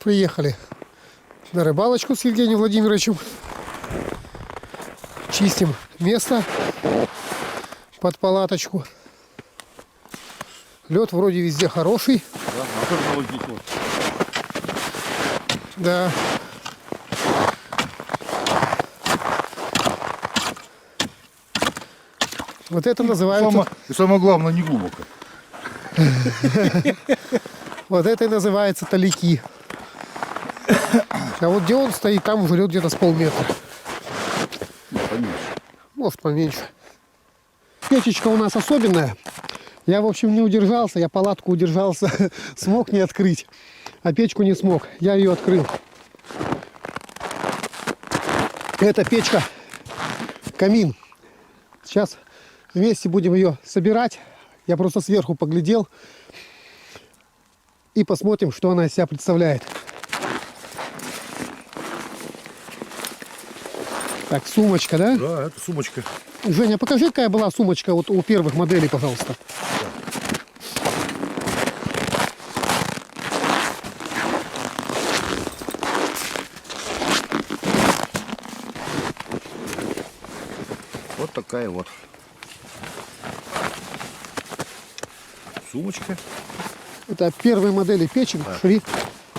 Приехали на рыбалочку с Евгением Владимировичем. Чистим место под палаточку. Лед вроде везде хороший. Да, особенно вот здесь вот. Да. Вот это называется... И самое главное, не глубоко. Вот это и называется талики. А вот где он стоит, там уже лед где-то с полметра. Поменьше. Может, поменьше. Печечка у нас особенная. Я, в общем, не удержался. Я палатку удержался. Смог не открыть. А печку не смог. Я ее открыл. Это печка камин. Сейчас вместе будем ее собирать. Я просто сверху поглядел. И посмотрим, что она из себя представляет. Так, сумочка, да? Да, это сумочка. Женя, покажи, какая была сумочка вот у первых моделей, пожалуйста. Вот такая вот сумочка. Это первые модели печек шли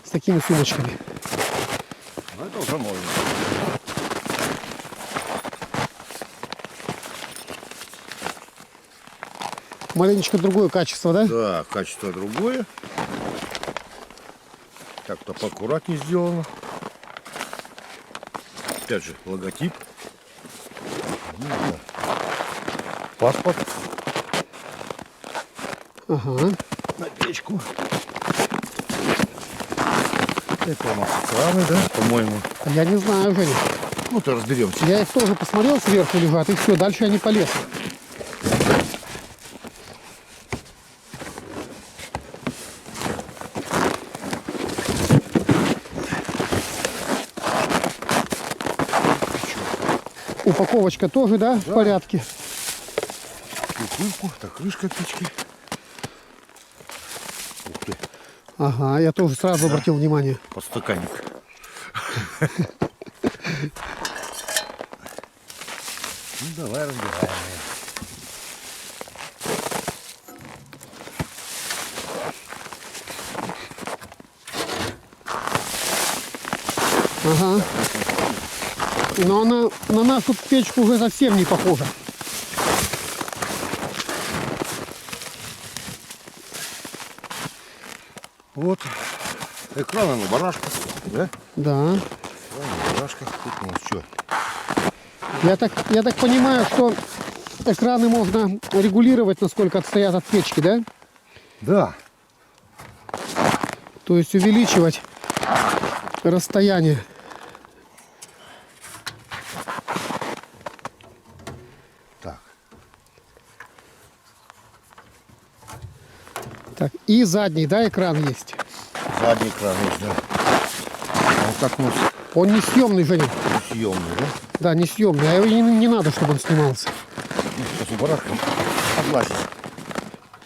с такими сумочками. Ну, это уже можно. Маленечко другое качество, да? Да, качество другое. Как-то поаккуратнее сделано. Опять же, логотип. Ну, да. Паспорт Ага. на печку. Это у нас экраны, да, по-моему. А я не знаю, Женя. Ну, то разберемся. Я их тоже посмотрел, сверху лежат, и все, дальше я не полез. Упаковочка тоже, да, в порядке? Бутылку, так, крышка печки. Ух ты, Ага, я тоже сразу обратил внимание. подстаканник. Ну, давай разбираем. Ага. Но она на нашу печку уже совсем не похожа. Вот, экраны на барашках, да? Да. Экраны на барашках. Тут у нас что? Я так понимаю, что экраны можно регулировать, насколько отстоят от печки, да? Да. То есть увеличивать расстояние. Так. Так, и задний, да, экран есть. Задний экран есть, да. А вот так у нас Он не съемный, Женя. съемный, да? Да, не съемный, а его не надо, чтобы он снимался. Ну, сейчас у барашка согласен.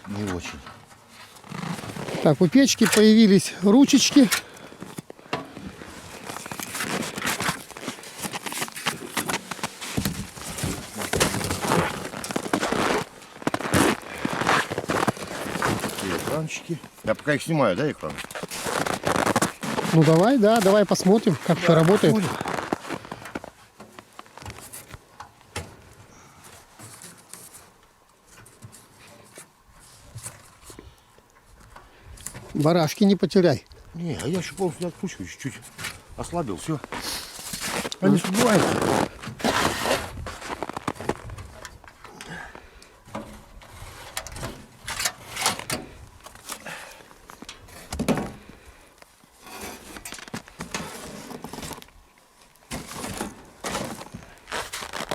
Не очень. Так, у печки появились ручечки. Такие экранчики. Я пока их снимаю, да, экран? Ну давай, да, давай посмотрим, как это работает. Будет. Барашки не потеряй. Не, а я еще полностью не откручиваю, чуть-чуть ослабил, все. Они сбиваются.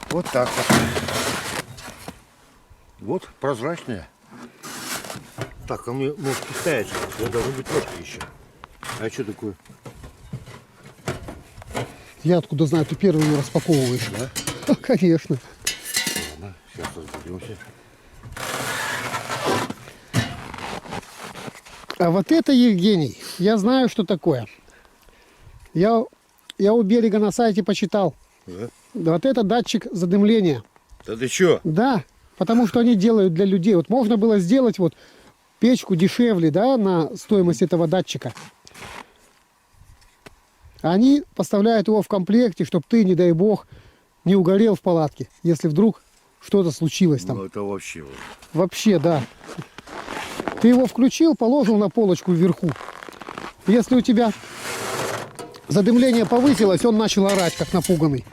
Вот так вот. Вот прозрачная. Так, а мне ножки ставятся. Я должен быть ножки еще. А что такое? Я откуда знаю, ты первый ее распаковываешь. Да? Конечно. Ладно, сейчас разберемся. А вот это, Евгений, я знаю, что такое. Я у берега на сайте почитал. Да? Вот это датчик задымления. Да ты чё? Да, потому что они делают для людей. Вот можно было сделать вот печку дешевле, да, на стоимость этого датчика. Они поставляют его в комплекте, чтобы ты, не дай бог, не угорел в палатке, если вдруг что-то случилось там. Ну это вообще. Вот. Вообще, да. Ты его включил, положил на полочку вверху. Если у тебя задымление повысилось, он начал орать, как напуганный.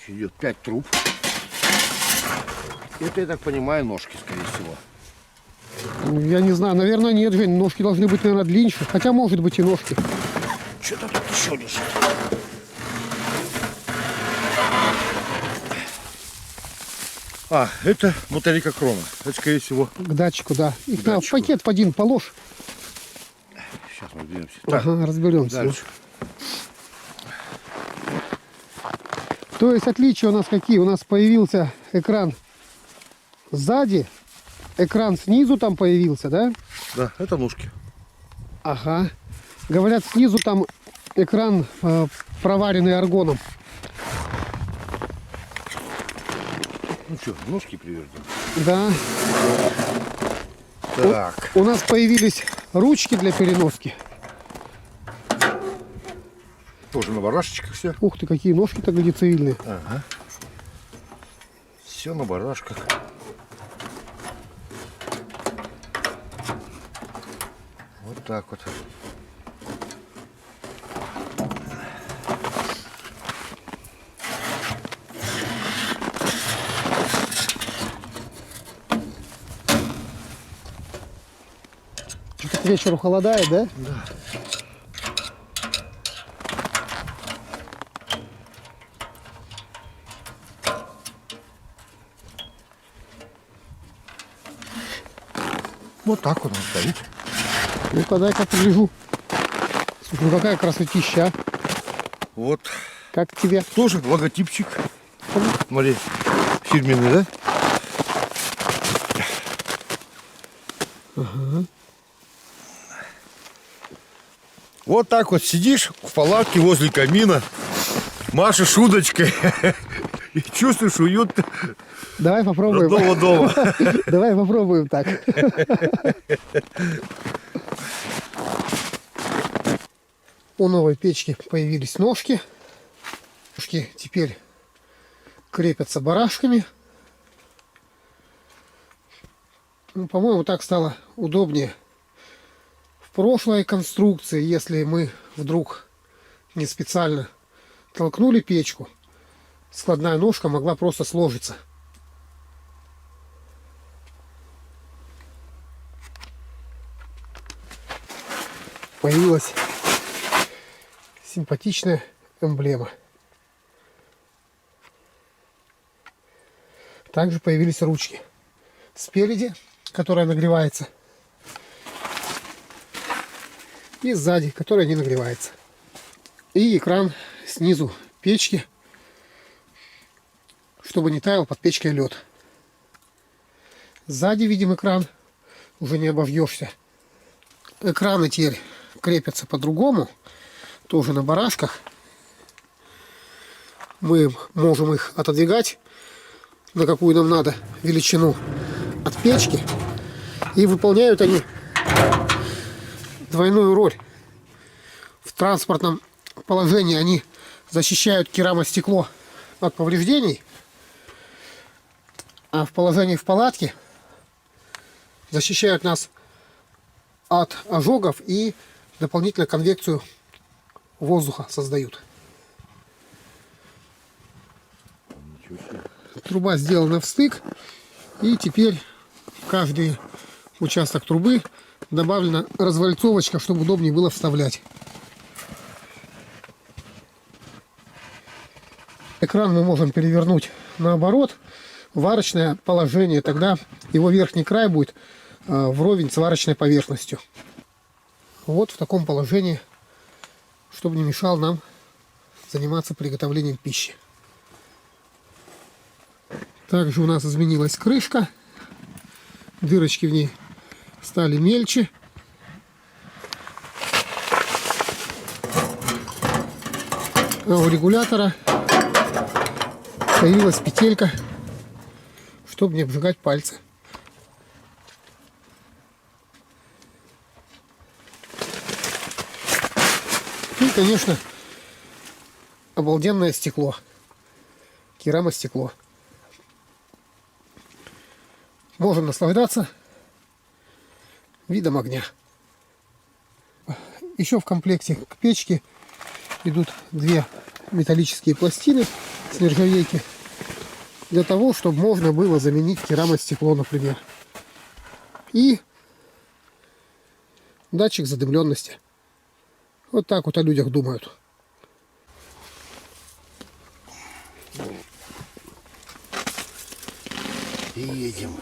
Идет 5 труб. Это, я так понимаю, ножки, скорее всего. Ну, я не знаю, наверное, нет, Жень. Ножки должны быть, наверное, длиннее. Хотя, может быть, и ножки. Что-то тут еще лежит. А, это батарейка крона. Это, скорее всего. К датчику, да. Их К на датчику. пакет в один положь. Сейчас мы разберемся. Так, Ага, разберемся. дальше. То есть отличия у нас какие? У нас появился экран сзади, экран снизу там появился, да? Да, это ножки. Ага. Говорят, снизу там экран проваренный аргоном. Ну что, ножки привернем. Да. Так. У нас появились ручки для переноски. Тоже на барашечках все. Ух ты, какие ножки-то глицевильные. Ага. Все на барашках. Вот так вот. Что-то к вечеру холодает, да? Да. Вот так вот он стоит. Ну-ка, дай-ка погляжу. Слушай, ну какая красотища, а? Вот. Как тебе? Тоже логотипчик. Смотри, фирменный, да? Ага. Вот так вот сидишь в палатке возле камина, машешь удочкой и чувствуешь уют Давай попробуем. родного дома. Давай попробуем так. У новой печки появились ножки. Ножки теперь крепятся барашками. Ну, по-моему, так стало удобнее. В прошлой конструкции, если мы вдруг не специально толкнули печку, складная ножка могла просто сложиться. Появилась симпатичная эмблема. Также появились ручки спереди, которая нагревается, и сзади, которая не нагревается. И экран снизу печки, чтобы не таял под печкой лед. Сзади видим экран, уже не обовьешься. Экраны теперь крепятся по-другому, тоже на барашках. Мы можем их отодвигать на какую нам надо величину от печки, и выполняют они двойную роль. В транспортном положении они защищают керамостекло от повреждений, а в положении в палатке защищают нас от ожогов и дополнительно конвекцию воздуха создают. Труба сделана в стык, и теперь в каждый участок трубы добавлена развальцовочка, чтобы удобнее было вставлять. Экран мы можем перевернуть наоборот, в варочное положение, тогда его верхний край будет вровень с варочной поверхностью. Вот в таком положении, чтобы не мешал нам заниматься приготовлением пищи. Также у нас изменилась крышка Дырочки в ней стали мельче. А у регулятора появилась петелька, чтобы не обжигать пальцы. И, конечно, обалденное стекло. Керамостекло. Можем наслаждаться видом огня. Еще в комплекте к печке идут две металлические пластины с нержавейки, для того, чтобы можно было заменить керамостекло, например. И датчик задымленности. Вот так вот о людях думают. И едем.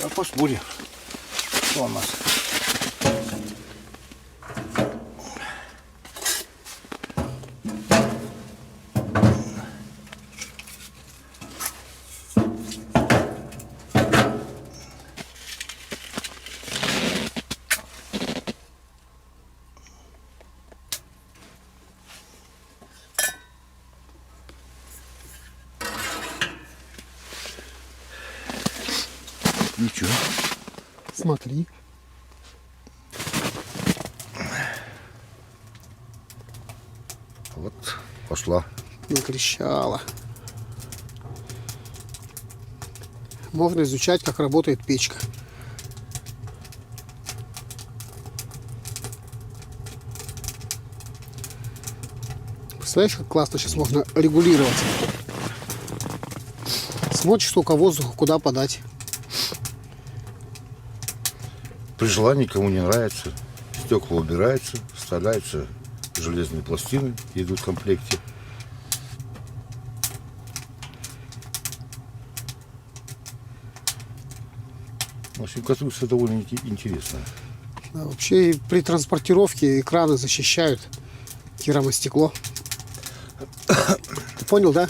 А посмотрим, что у нас. Ничего. Смотри. Вот пошла. Не трещала. Можно изучать, как работает печка. Представляешь, как классно сейчас можно регулировать. Смотришь, сколько воздуха, куда подать. При желании, кому не нравится, стекла убираются, вставляются железные пластины, идут в комплекте. В общем, конструкция довольно интересная. Да, вообще и при транспортировке экраны защищают керамостекло. Ты понял, да?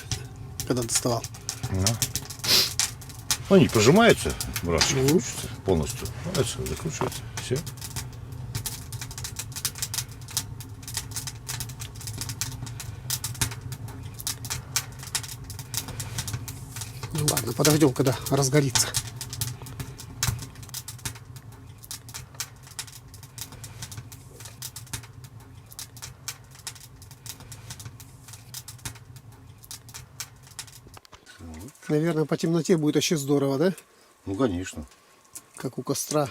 Когда доставал. Они пожимаются, братчик, полностью. Дальше закручивается. Все. Ну ладно, подождем, когда разгорится. Наверное, по темноте будет вообще здорово, да? Ну, конечно. Как у костра.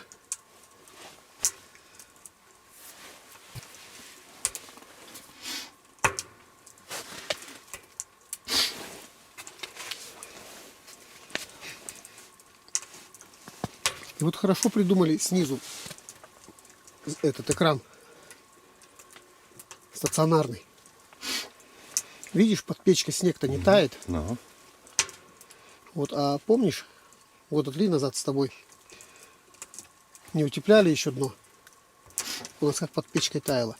И вот хорошо придумали снизу этот экран стационарный. Видишь, под печкой снег-то не тает. Ага. Вот, а помнишь, года 3 назад с тобой не утепляли еще дно? У нас как под печкой таяло.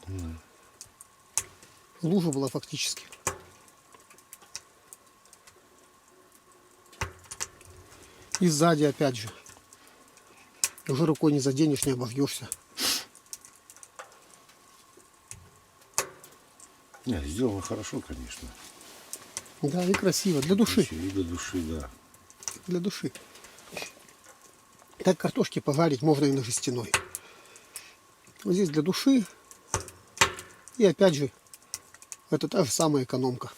Лужа была фактически. И сзади опять же. Уже рукой не заденешь, не обожжешься. Не, сделано хорошо, конечно. Да, и красиво. Для души. И для души, да. Для души. Так картошки пожарить можно и на жестяной. Вот здесь для души. И опять же, это та же самая экономка.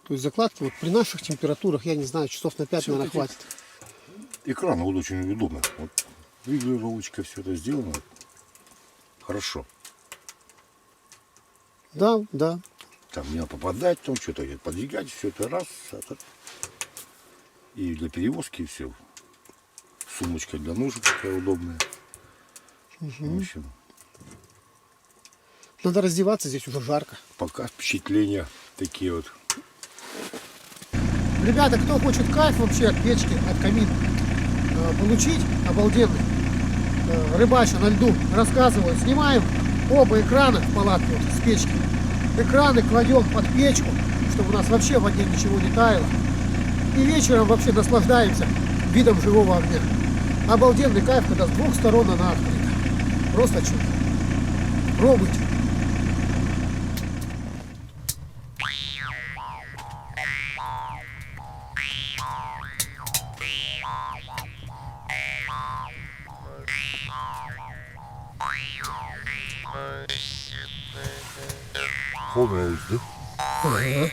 То есть закладки вот при наших температурах, я не знаю, часов на 5, Всё наверное, вот эти хватит. Экран вот очень удобно. Вот регулировочка, все это сделано. Хорошо. Да, да. Там не надо попадать, там что-то подвигать, все это раз. Это. И для перевозки все. Сумочка для ножек такая удобная. В общем, Надо раздеваться, здесь уже жарко. пока впечатления такие вот. Ребята, кто хочет кайф вообще от печки, от камина получить, обалденный, рыбача на льду, рассказываю, снимаем оба экрана в палатке вот, с печки. Экраны кладем под печку, чтобы у нас вообще в воде ничего не таяло. И вечером вообще наслаждаемся видом живого огня. Обалденный кайф, когда с двух сторон она открыта. Просто чудо. Пробуйте. Понравилось, да? Ага.